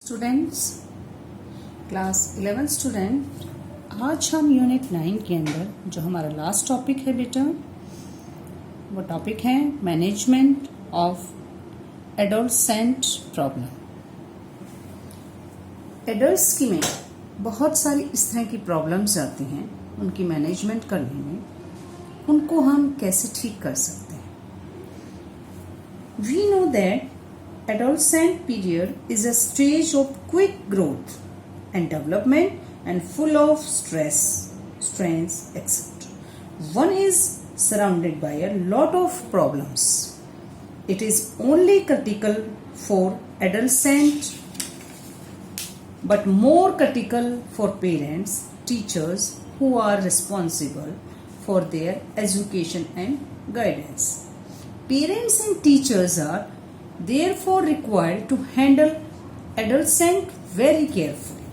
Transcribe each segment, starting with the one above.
Students, class 11 student, आज हम unit 9 के अंदर जो हमारा लास्ट टॉपिक है बेटा, वो टॉपिक है management of adolescent problem. Adults की में बहुत सारी इस तरह की प्रॉब्लम्स आती हैं, उनकी मैनेजमेंट करने में उनको हम कैसे ठीक कर सकते हैं। We know that adolescent period is a stage of quick growth and development and full of stress, strains, etc. One is surrounded by a lot of problems. It is only critical for adolescent but more critical for parents, teachers who are responsible for their education and guidance. Parents and teachers are therefore required to handle adolescent very carefully.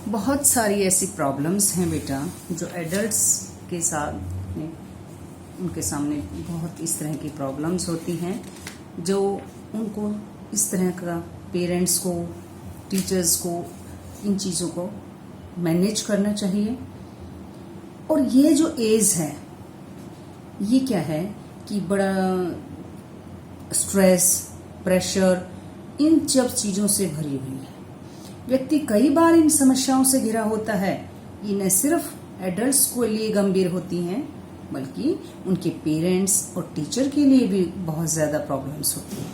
बहुत सारी ऐसी problems हैं बेटा जो adults के साथ उनके सामने बहुत इस तरह की प्रॉब्लम्स होती हैं जो उनको इस तरह का पेरेंट्स को, टीचर्स को इन चीज़ों को मैनेज करना चाहिए। और ये जो एज है ये क्या है कि बड़ा स्ट्रेस, प्रेशर, इन सब चीज़ों से भरी हुई है। व्यक्ति कई बार इन समस्याओं से घिरा होता है। ये न सिर्फ एडल्ट्स के लिए गंभीर होती हैं बल्कि उनके पेरेंट्स और टीचर के लिए भी बहुत ज़्यादा प्रॉब्लम्स होती हैं,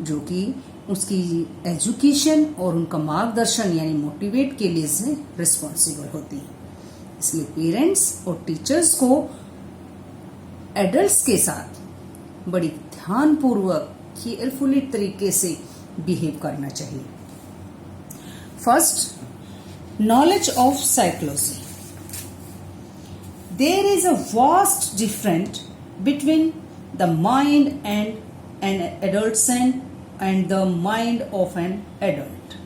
जो कि उसकी एजुकेशन और उनका मार्गदर्शन यानी मोटिवेट के लिए से रिस्पॉन्सिबल होती है। इसलिए पेरेंट्स और टीचर्स को एडल्ट्स के साथ बड़ी ध्यानपूर्वक केयरफुली तरीके से बिहेव करना चाहिए। First, knowledge of psychology. There is a vast difference between the mind and an adolescent and the mind of an adult.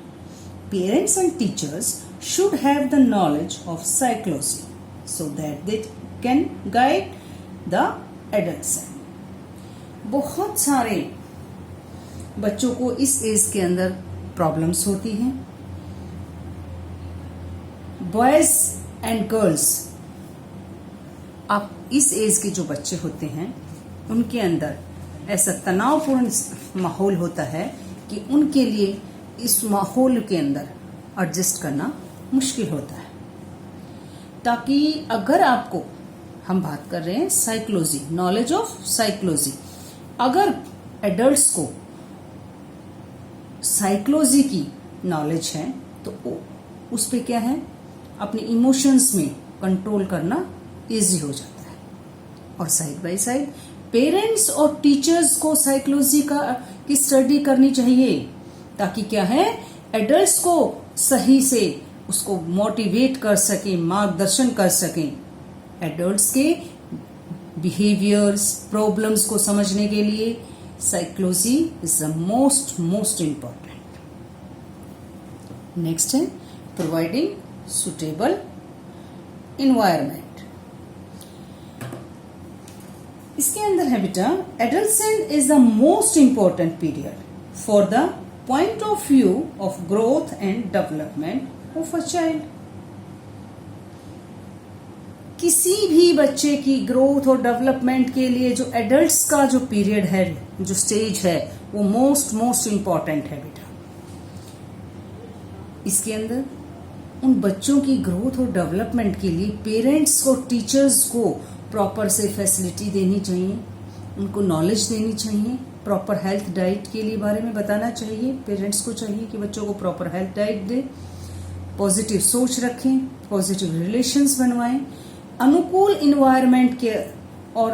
Parents and teachers should have the knowledge of psychology so that they can guide the adolescent. बहुत सारे बच्चों को इस as के अंदर problems होती हैं। Boys and girls, आप इस एज के जो बच्चे होते हैं उनके अंदर ऐसा तनावपूर्ण माहौल होता है कि उनके लिए इस माहौल के अंदर एडजस्ट करना मुश्किल होता है। ताकि अगर आपको, हम बात कर रहे हैं साइकोलॉजी, नॉलेज ऑफ साइकोलॉजी, अगर एडल्ट्स को साइकोलॉजी की नॉलेज है तो उस पे क्या है, अपने इमोशंस में कंट्रोल करना इजी हो जाता है। और साइड बाय साइड पेरेंट्स और टीचर्स को साइकोलॉजी की स्टडी करनी चाहिए ताकि क्या है, एडल्ट्स को सही से उसको मोटिवेट कर सकें, मार्गदर्शन कर सकें। एडल्ट्स के बिहेवियर्स, प्रॉब्लम्स को समझने के लिए psychology is the most important. Next है प्रोवाइडिंग सुटेबल इन्वायरमेंट। इसके अंदर है बेटा, adolescent is the most important period for the point of view of growth and development of a child. किसी भी बच्चे की ग्रोथ और डेवलपमेंट के लिए जो एडल्ट्स का जो पीरियड है, जो स्टेज है, वो मोस्ट इम्पॉर्टेंट है बेटा। इसके अंदर उन बच्चों की ग्रोथ और डेवलपमेंट के लिए पेरेंट्स को, टीचर्स को प्रॉपर से फैसिलिटी देनी चाहिए, उनको नॉलेज देनी चाहिए, प्रॉपर हेल्थ डाइट के लिए बारे में बताना चाहिए। पेरेंट्स को चाहिए कि बच्चों को प्रॉपर हेल्थ डाइट दे, पॉजिटिव सोच रखें, पॉजिटिव रिलेशंस बनवाएं, अनुकूल इन्वायरमेंट के और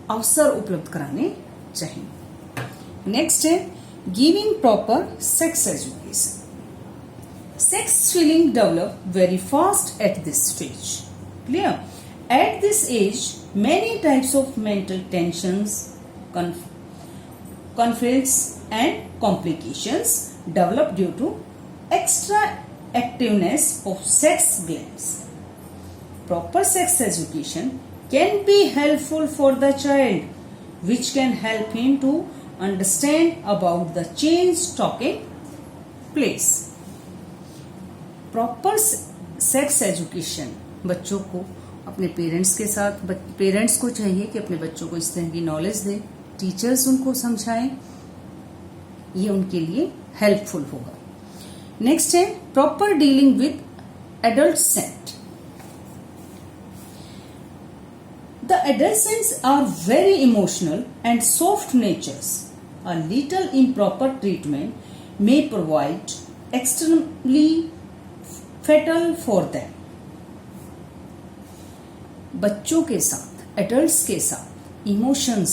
अवसर उपलब्ध कराने चाहिए। नेक्स्ट है giving proper sex education. Sex feeling develop very fast at this stage. Clear? At this age many types of mental tensions, conflicts and complications develop due to extra activeness of sex glands. Proper sex education can be helpful for the child, which can help him to understand about the change taking place. Proper sex education बच्चों को अपने parents को चाहिए कि अपने बच्चों को इस तरह की नॉलेज दें, टीचर्स उनको समझाएं, ये उनके लिए हेल्पफुल होगा. नेक्स्ट है proper dealing with adolescent. The adolescents are very emotional and soft natures. A little improper treatment may provide extremely fatal for them. बच्चों के साथ, एडल्ट्स के साथ इमोशंस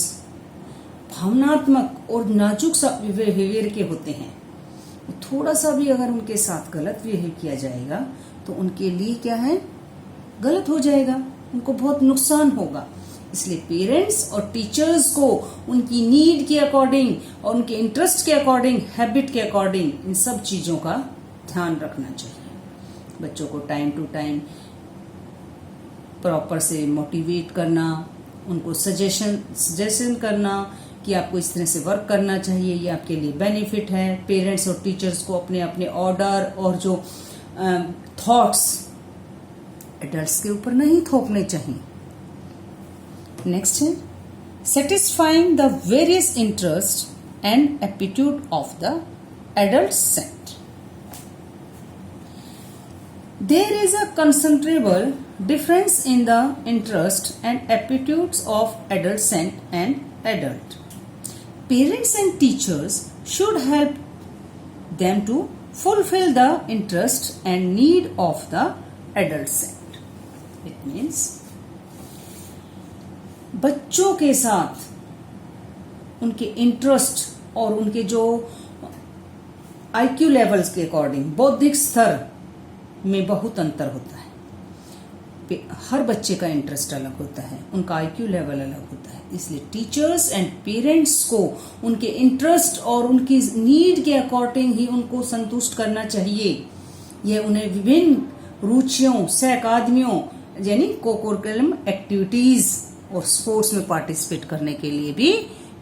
भावनात्मक और नाजुक सा बिहेवियर के होते हैं. थोड़ा सा भी अगर उनके साथ गलत बिहेव किया जाएगा तो उनके लिए क्या है, गलत हो जाएगा, उनको बहुत नुकसान होगा. इसलिए पेरेंट्स और टीचर्स को उनकी नीड के अकॉर्डिंग और उनके इंटरेस्ट के अकॉर्डिंग, हैबिट के अकॉर्डिंग इन सब चीजों का ध्यान रखना चाहिए. बच्चों को टाइम टू टाइम प्रॉपर से मोटिवेट करना, उनको सजेशन करना कि आपको इस तरह से वर्क करना चाहिए, ये आपके लिए बेनिफिट है. पेरेंट्स और टीचर्स को अपने अपने ऑर्डर और जो थॉट्स एडल्ट्स के ऊपर नहीं थोपने चाहिए. नेक्स्ट है satisfying the various interest and aptitude of the adult. There is a considerable difference in the interest and aptitudes of adolescent and adult. Parents and teachers should help them to fulfill the interest and need of the adolescent. It means बच्चों के साथ उनके interest और उनके जो IQ levels के according बौद्धिक स्तर में बहुत अंतर होता है. हर बच्चे का इंटरेस्ट अलग होता है, उनका IQ लेवल अलग होता है. इसलिए टीचर्स एंड पेरेंट्स को उनके इंटरेस्ट और उनकी नीड के अकॉर्डिंग ही उनको संतुष्ट करना चाहिए. यह उन्हें विभिन्न रुचियों, सहकादमियों यानी कोकरिकुलम एक्टिविटीज और स्पोर्ट्स में पार्टिसिपेट करने के लिए भी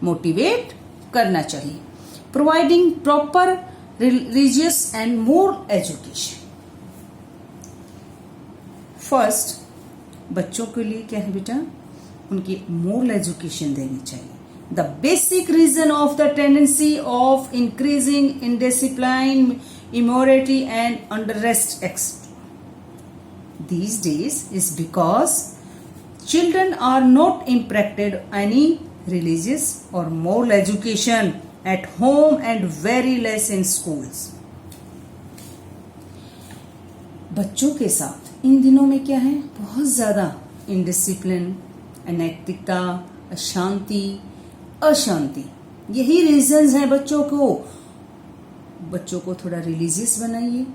मोटिवेट करना चाहिए. Providing proper religious and moral education. First, बच्चों के लिए क्या है बेटा, उनकी मोरल एजुकेशन देनी चाहिए. The basic reason of the tendency of increasing indiscipline, immorality and unrest these days is because children are not imparted any religious or moral education at home and very less in schools. बच्चों के साथ इन दिनों में क्या है, बहुत ज्यादा indiscipline, अनैतिकता, अशांति, यही रीजंस हैं. बच्चों को थोड़ा रिलीजियस बनाइए.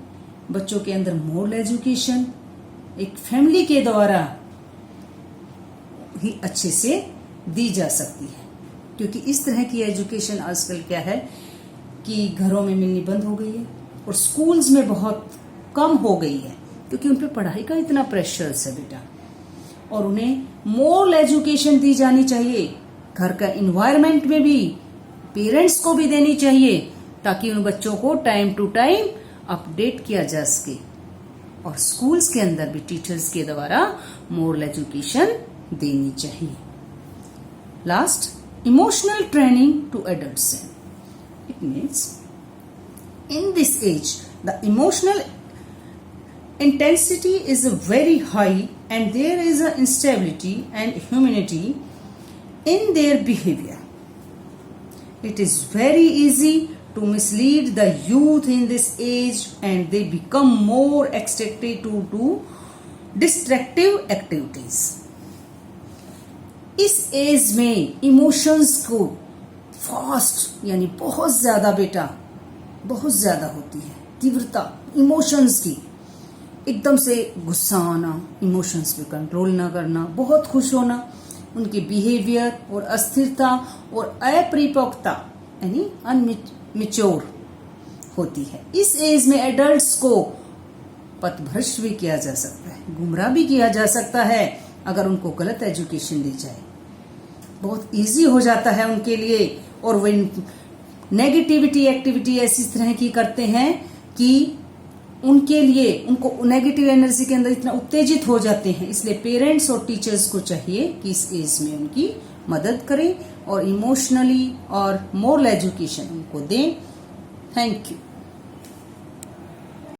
बच्चों के अंदर मोरल एजुकेशन एक फैमिली के द्वारा ही अच्छे से दी जा सकती है, क्योंकि इस तरह की एजुकेशन आजकल क्या है कि घरों में मिलनी बंद हो गई है और स्कूल्स में बहुत कम हो गई है, क्योंकि उन पे पढ़ाई का इतना प्रेशर है बेटा. और उन्हें मोरल एजुकेशन दी जानी चाहिए. घर का इन्वायरमेंट में भी पेरेंट्स को भी देनी चाहिए, ताकि उन बच्चों को टाइम टू टाइम अपडेट किया जा सके. और स्कूल्स के अंदर भी टीचर्स के द्वारा मोरल एजुकेशन देनी चाहिए. Last, emotional training to adults. It means in this age the emotional intensity is very high and there is a instability and humanity in their behavior. It is very easy to mislead the youth in this age and they become more attracted to destructive activities. इस as में emotions को fast यानी बहुत ज्यादा बेटा, बहुत ज्यादा होती है तीव्रता इमोशंस की. एकदम से गुस्सा आना, इमोशंस पे कंट्रोल ना करना, बहुत खुश होना, उनके बिहेवियर और अस्थिरता और अपरिपक्वता यानी अनमेच्योर होती है. इस एज में एडल्ट्स को पथभ्रष्ट भी किया जा सकता है, गुमराह भी किया जा सकता है अगर उनको गलत एजुकेशन दी जाए. बहुत इजी हो जाता है उनके लिए और वे नेगेटिविटी एक्टिविटी ऐसी तरह की करते हैं कि उनके लिए उनको नेगेटिव एनर्जी के अंदर इतना उत्तेजित हो जाते हैं। इसलिए पेरेंट्स और टीचर्स को चाहिए कि इस एज में उनकी मदद करें और इमोशनली और मोरल एजुकेशन उनको दें। Thank you.